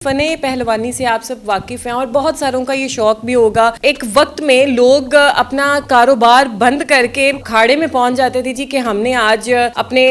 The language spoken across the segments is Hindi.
फने पहलवानी से आप सब वाकिफ हैं और बहुत सारों का ये शौक भी होगा। एक वक्त में लोग अपना कारोबार बंद करके अखाड़े में पहुंच जाते थे जी कि हमने आज अपने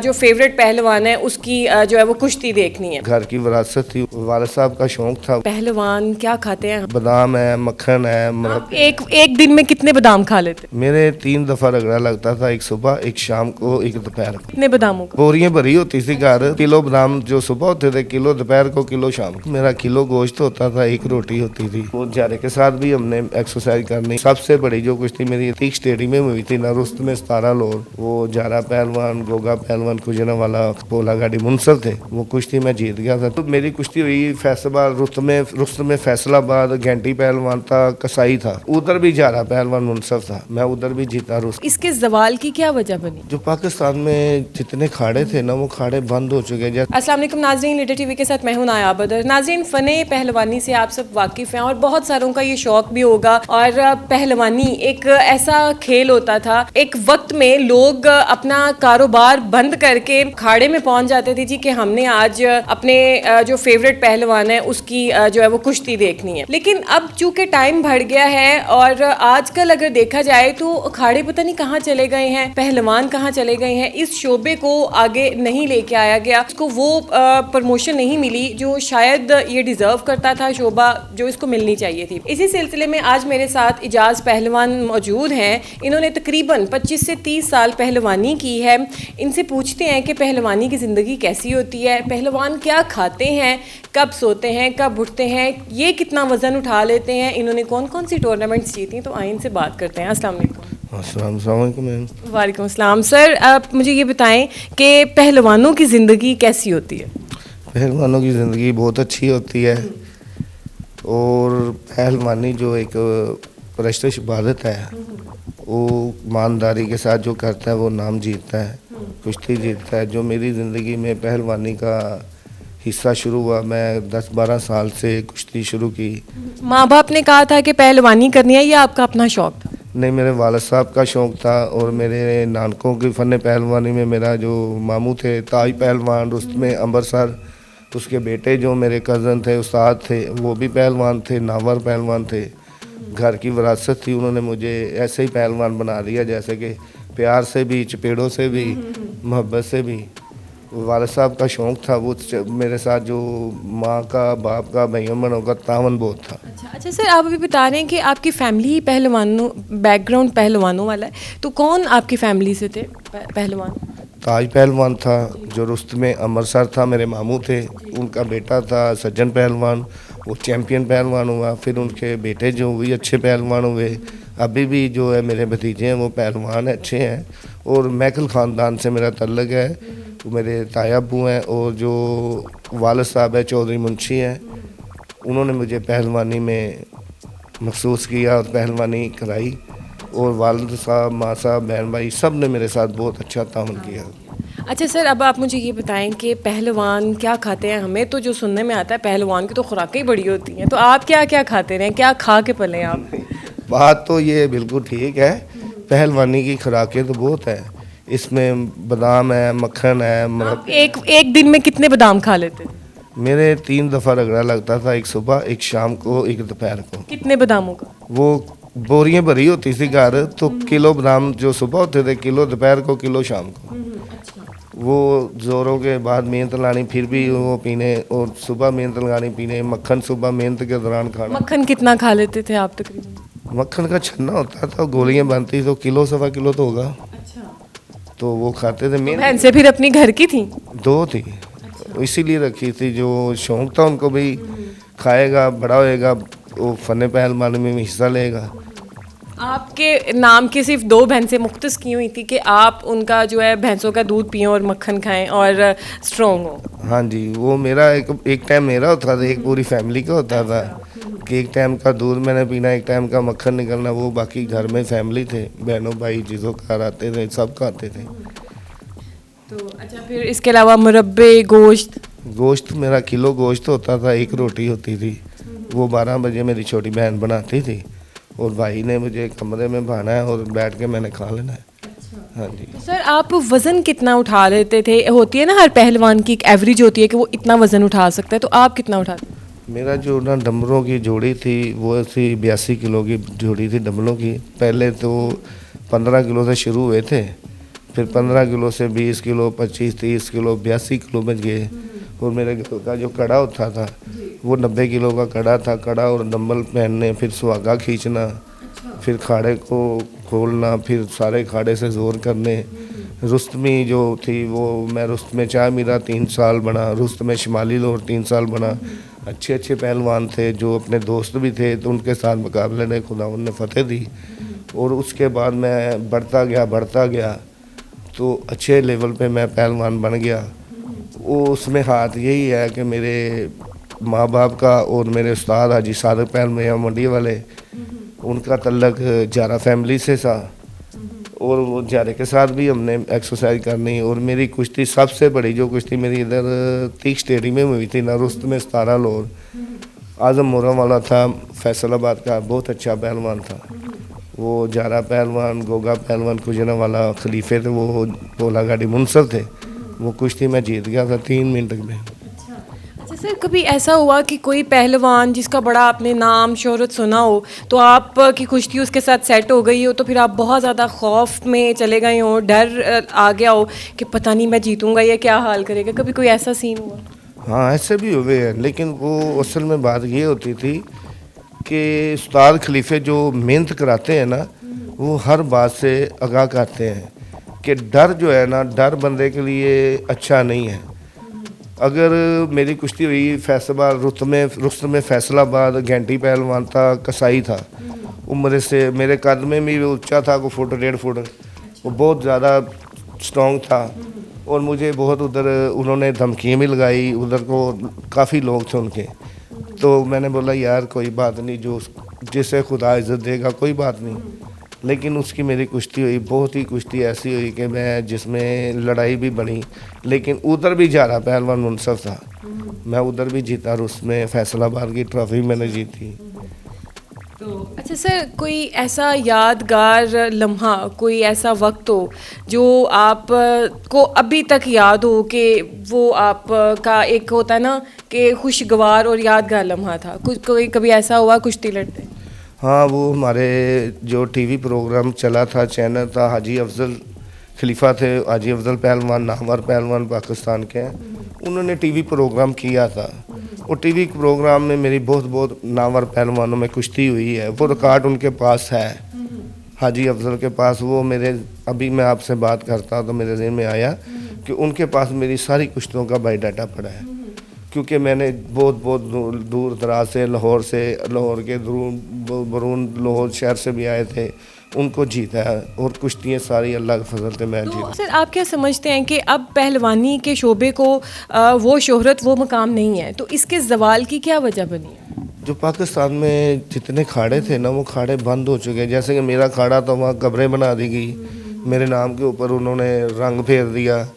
जो फेवरेट पहलवान है उसकी जो है वो कुश्ती देखनी है। घर की विरासत थी, वालिद साहब का शौक था। पहलवान क्या खाते हैं? बादाम है, मक्खन है, एक दिन में कितने बादाम खा लेते? मेरे 3 दफा रगड़ा लगता था, एक सुबह, एक शाम को, एक दोपहर को। कितने बादामों का? बोरियां भरी होती थी घर, किलो बादाम जो सुबह होते थे, किलो दोपहर को, किलो शाम को। मेरा किलो गोश्त होता था, एक रोटी होती थी। वो जारे के साथ भी हमने एक्सरसाइज करनी। सबसे बड़ी जो कुश्ती मेरी तीक स्टेडियम में हुई थी ना, रुस्त में 17 लोग, वो जारा पहलवान, गोगा पहलवान, कुजना वाला, पोला गाड़ी मुंसर थे, वो कुश्ती में जीत गया था। तो मेरी कुश्ती हुई फैसलाबाद, रुस्त में फैसलाबाद, घंटी पहलवान था, कसाई था, उधर भी जारा पहलवान मुंसर था, मैं उधर भी जीता। रुस्त इसके जवाल की क्या वजह बनी? जो पाकिस्तान में जितने खाड़े थे ना, वो खाड़े बंद हो चुके हैं। अस्सलाम वालेकुम नाज़रीन, लीडर टीवी के साथ मैं हूं नाया बदर। नाज़रीन, फने पहलवानी से आप सब वाकिफ हैं और बहुत सारों का ये शौक भी होगा। और पहलवानी एक ऐसा खेल होता था, एक वक्त में लोग अपना कारोबार बंद करके अखाड़े में पहुंच जाते थे जी कि हमने आज अपने जो फेवरेट पहलवान है उसकी जो है वो कुश्ती देखनी है। लेकिन अब चूंकि टाइम बढ़ गया है और आजकल अगर देखा जाए तो अखाड़े पता नहीं कहाँ चले गए हैं, पहलवान कहाँ चले गए हैं, इस शोबे को आगे नहीं लेके आया गया, उसको वो प्रमोशन नहीं मिली जो शायद ये डिजर्व करता था, शोबा जो इसको मिलनी चाहिए थी। इसी सिलसिले में आज मेरे साथ इजाज पहलवान मौजूद हैं। इन्होंने तकरीबन 25 से 30 साल पहलवानी की है। इनसे पूछते हैं कि पहलवानी की ज़िंदगी कैसी होती है, पहलवान क्या खाते हैं, कब सोते हैं, कब उठते हैं, ये कितना वज़न उठा लेते हैं, इन्होंने कौन कौन सी टूर्नामेंट्स जीती। तो आइए इनसे बात करते हैं। अस्सलाम वालेकुम। वालेकुम अस्सलाम। सर, आप मुझे ये बताएं कि पहलवानों की ज़िंदगी कैसी होती है? पहलवानों की ज़िंदगी बहुत अच्छी होती है और पहलवानी जो एक परस्तिश इबादत है, वो ईमानदारी के साथ जो करता है वो नाम जीतता है, कुश्ती जीतता है। जो मेरी ज़िंदगी में पहलवानी का हिस्सा शुरू हुआ, मैं 10-12 साल से कुश्ती शुरू की। माँ बाप ने कहा था कि पहलवानी करनी है या आपका अपना शौक था? नहीं, मेरे वालिद साहब का शौक़ था और मेरे नानकों की फ़न पहलवानी में मेरा जो मामू थे ताज पहलवान, रुस्त में अम्बरसर, उसके बेटे जो मेरे कज़न थे, उस्ताद थे, वो भी पहलवान थे, नावर पहलवान थे। घर की विरासत थी, उन्होंने मुझे ऐसे ही पहलवान बना दिया, जैसे कि प्यार से भी, चपेड़ों से भी, मोहब्बत से भी। वालिद साहब का शौक़ था, वो मेरे साथ जो माँ का, बाप का, भाइयों बहनों का तावन बहुत था। अच्छा सर, आप अभी बता रहे हैं कि आपकी फैमिली पहलवानों, बैकग्राउंड पहलवानों वाला है, तो कौन आपकी फैमिली से थे पहलवान? ताज पहलवान था जो रुस्त में अमृतसर था, मेरे मामू थे, उनका बेटा था सज्जन पहलवान, वो चैम्पियन पहलवान हुआ। फिर उनके बेटे जो भी अच्छे पहलवान हुए। अभी भी जो है मेरे भतीजे हैं वो पहलवान अच्छे हैं। और मैकल ख़ानदान से मेरा तल्लक है, वो मेरे ताया अब्बू हैं। और जो वालिद साहब है चौधरी मुंशी हैं, उन्होंने मुझे पहलवानी में मखसूस किया और पहलवानी कराई। और वालिद साहब, माँ साहब, बहन भाई सब ने मेरे साथ बहुत अच्छा ताउन किया। अच्छा सर, अब आप मुझे ये बताएं कि पहलवान क्या खाते हैं? हमें तो जो सुनने में आता है पहलवान की तो खुराकें ही बड़ी होती हैं, तो आप क्या क्या खाते रहे, क्या खा के पले आप? बात तो ये बिल्कुल ठीक है, पहलवानी की खुराकें तो बहुत है, इसमें बादाम है, मक्खन है। एक दिन में कितने बादाम खा लेते थे? मेरे 3 दफ़ा रगड़ा लगता था, एक सुबह, एक शाम को, एक दोपहर को। कितने बादामों का? वो बोरियां भरी होती थी घर, तो किलो बादाम जो सुबह होते थे, किलो दोपहर को, किलो शाम को। वो ज़ोरों के बाद मेहनत लानी, फिर भी वो पीने, और सुबह मेहनत लगानी, पीने। मक्खन सुबह मेहनत के दौरान खाना। मक्खन कितना खा लेते थे आप तकरीबन? मक्खन का छन्ना होता था, गोलियां बनती तो किलो सवा किलो तो होगा। अच्छा, तो वो खाते थे। बहन से फिर अपनी घर की थी? 2 थी, इसीलिए रखी थी। जो शौक़ था उनको भी, खाएगा, बड़ा होएगा, वो फ़न पहलवानी में हिस्सा लेगा। आपके नाम की सिर्फ 2 भैंसें मुख्तस की हुई थी कि आप उनका जो है भैंसों का दूध पिएं और मक्खन खाएं और स्ट्रॉन्ग हो? हाँ जी, वो मेरा एक टाइम मेरा होता था, एक पूरी फैमिली का होता था कि एक टाइम का दूध मैंने पीना, एक टाइम का मक्खन निकलना। वो बाकी घर में फैमिली थे, बहनों भाई जिसको घर आते थे, सब खाते थे। तो अच्छा, फिर इसके अलावा मुरब्बे, गोश्त मेरा किलो गोश्त होता था, एक रोटी होती थी। वो 12 बजे मेरी छोटी बहन बनाती थी और भाई ने मुझे कमरे में भाना है और बैठ के मैंने खा लेना है। अच्छा। हाँ जी। सर, आप वज़न कितना उठा लेते थे? होती है ना हर पहलवान की एक एवरेज होती है कि वो इतना वज़न उठा सकता है, तो आप कितना उठाते? मेरा जो ना डंबलों की जोड़ी थी वो थी 82 किलो की जोड़ी थी डंबलों की। पहले तो 15 किलो से शुरू हुए थे, फिर 15 किलो से 20 किलो, 25-30 किलो, 82 किलो बच गए। और मेरे घर का जो कड़ा होता था वो 90 किलो का कड़ा था। कड़ा और डंबल पहनने, फिर सुहागा खींचना, फिर खाड़े को खोलना, फिर सारे खाड़े से जोर करने। रुस्तमी जो थी वो मैं रुस्तमे चाह मीरा 3 साल बना, रुस्तमे शुमाली लाहौर 3 साल बना। अच्छे अच्छे पहलवान थे जो अपने दोस्त भी थे, तो उनके साथ मुकाबले ने खुदा ने फतेह दी। और उसके बाद मैं बढ़ता गया तो अच्छे लेवल पे मैं पहलवान बन गया। वो उसमें हाथ यही है कि मेरे माँ बाप का और मेरे उस्ताद हाजी सादक पहल में मंडी वाले, उनका तल्लक जारा फैमिली से था। और वो जारे के साथ भी हमने एक्सरसाइज करनी। और मेरी कुश्ती सबसे बड़ी जो कुश्ती मेरी इधर तीक स्टेडियम में हुई थी ना, रुस्तमे 17 लाहौर, आजम मुरम वाला था फैसलाबाद का, बहुत अच्छा पहलवान था वो। जारा पहलवान, गोगा पहलवान, कुजना वाला खलीफे थे, वो बोला गाड़ी मुनसर थे। वो कुश्ती मैं जीत गया था 3 मिनट में। अच्छा सर, कभी ऐसा हुआ कि कोई पहलवान जिसका बड़ा आपने नाम शोहरत सुना हो, तो आप की कुश्ती उसके साथ सेट हो गई हो, तो फिर आप बहुत ज़्यादा खौफ में चले गए हो, डर आ गया हो कि पता नहीं मैं जीतूंगा या क्या हाल करेगा, कभी कोई ऐसा सीन हुआ? हाँ, ऐसे भी हुए हैं, लेकिन वो असल में बात ये होती थी कि उस्ताद खलीफे जो मेहनत कराते हैं ना, वो हर बात से आगाह करते हैं कि डर जो है ना, डर बंदे के लिए अच्छा नहीं है। अगर मेरी कुश्ती हुई फैसलाबाद रुस्तमे फैसलाबाद, घंटी पहलवान था, कसाई था, उम्र से मेरे कद में भी वो ऊंचा था, को 1.5 फुट, वो बहुत ज़्यादा स्ट्रॉन्ग था। और मुझे बहुत उधर उन्होंने धमकियाँ भी लगाई, उधर को काफ़ी लोग थे उनके। तो मैंने बोला यार कोई बात नहीं, जो जिसे खुदा इज़्ज़त देगा कोई बात नहीं। लेकिन उसकी मेरी कुश्ती हुई, बहुत ही कुश्ती ऐसी हुई कि मैं जिसमें लड़ाई भी बनी, लेकिन उधर भी जा रहा पहलवान मुनसफ था, मैं उधर भी जीता। और उसमें फैसलाबाद की ट्रॉफी मैंने जीती। तो अच्छा सर, कोई ऐसा यादगार लम्हा, कोई ऐसा वक्त हो जो आप को अभी तक याद हो कि वो आप का एक होता है ना कि खुशगवार और यादगार लम्हा था, कुछ कोई कभी ऐसा हुआ कुश्ती लड़ते? हाँ, वो हमारे जो टीवी प्रोग्राम चला था, चैनल था, हाजी अफजल खलीफा थे, हाजी अफजल पहलवान, नामवर पहलवान पाकिस्तान के हैं, उन्होंने टीवी प्रोग्राम किया था। और टीवी प्रोग्राम में मेरी बहुत नामवर पहलवानों में कुश्ती हुई है, वो रिकॉर्ड उनके पास है, हाजी अफजल के पास। वो मेरे अभी मैं आपसे बात करता तो मेरे ज़हन में आया कि उनके पास मेरी सारी कुश्तियों का बायोडाटा पड़ा है, क्योंकि मैंने बहुत दूर दराज से, लाहौर के बरून लाहौर शहर से भी आए थे, उनको जीता है। और कुश्तियाँ सारी अल्लाह के फजल से मैं तो जीता। सर, आप क्या समझते हैं कि अब पहलवानी के शोबे को वो शोहरत, वो मकाम नहीं है, तो इसके ज़वाल की क्या वजह बनी है? जो पाकिस्तान में जितने खाड़े थे ना, वो खाड़े बंद हो चुके हैं। जैसे कि मेरा खाड़ा तो वहाँ कब्रें बना दी गई, मेरे नाम के ऊपर उन्होंने रंग फेर दिया,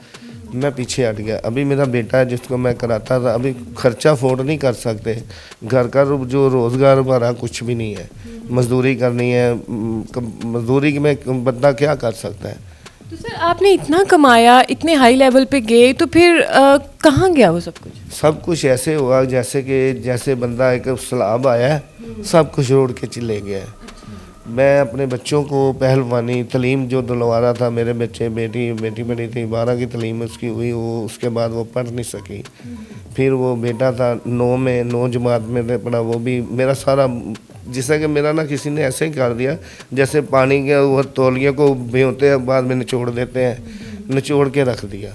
मैं पीछे हट गया। अभी मेरा बेटा है जिसको मैं कराता था, अभी खर्चा अफोर्ड नहीं कर सकते, घर का जो रोज़गार हमारा कुछ भी नहीं है, मजदूरी करनी है, मजदूरी में बंदा क्या कर सकता है। तो सर, आपने इतना कमाया, इतने हाई लेवल पे गए, तो फिर कहाँ गया वो सब कुछ? सब कुछ ऐसे हुआ जैसे बंदा एक सैलाब आया है, सब कुछ रोड के चले गया है। मैं अपने बच्चों को पहलवानी तलीम जो दिलवा रहा था, मेरे बेटी बड़ी थी, 12 की तलीम उसकी हुई, वो उसके बाद वो पढ़ नहीं सकी। फिर वो बेटा था 9 जमात में पढ़ा, वो भी मेरा सारा, जिससे कि मेरा ना किसी ने ऐसे ही कर दिया जैसे पानी के वो तौलिए को भिगोते हैं, बाद में निचोड़ देते हैं, निचोड़ के रख दिया।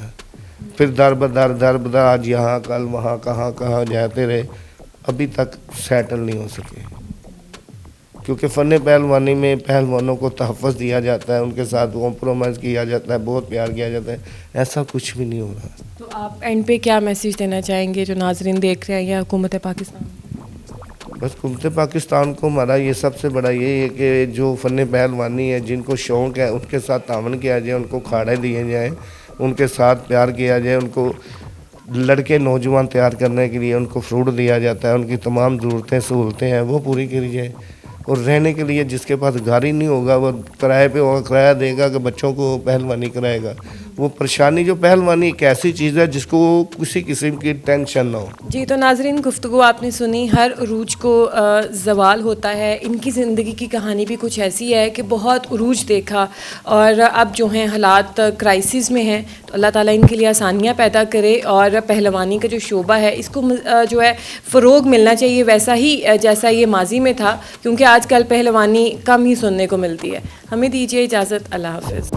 फिर दर बदर आज यहाँ कल वहाँ, कहाँ जाते रहे, अभी तक सेटल नहीं हो सके। क्योंकि फ़न पहलवानी में पहलवानों को तहफ़्फ़ुज़ दिया जाता है, उनके साथ कॉम्प्रोमाइज़ किया जाता है, बहुत प्यार किया जाता है, ऐसा कुछ भी नहीं हो रहा। तो आप एंड पे क्या मैसेज देना चाहेंगे जो नाज़रीन देख रहे हैं या हुकूमत पाकिस्तान? बस हुकूमत पाकिस्तान को हमारा ये सबसे बड़ा यही है कि जो फ़न पहलवानी है, जिनको शौक़ है, उनके साथ तावन किया जाए, उनको खाड़े दिए जाएँ, उनके साथ प्यार किया जाए, उनको लड़के नौजवान तैयार करने के लिए उनको फ्रूट दिया जाता है, उनकी तमाम ज़रूरतें सहूलतें हैं वो पूरी करी जाए। और रहने के लिए जिसके पास गाड़ी नहीं होगा वो किराए पे होगा, किराया देगा कि बच्चों को पहलवानी कराएगा, वो परेशानी जो पहलवानी एक ऐसी चीज़ है जिसको किसी किस्म की टेंशन ना हो। जी, तो नाजरीन, गुफ्तगू आपने सुनी, हर उरूज को ज़वाल होता है। इनकी ज़िंदगी की कहानी भी कुछ ऐसी है कि बहुत उरूज देखा और अब जो हैं हालात क्राइसिस में हैं, तो अल्लाह ताला इनके लिए आसानियाँ पैदा करे और पहलवानी का जो शोबा है इसको जो है फ़रोग मिलना चाहिए वैसा ही जैसा ये माजी में था, क्योंकि आजकल पहलवानी कम ही सुनने को मिलती है। हमें दीजिए इजाज़त, अल्लाह हाफ़िज़।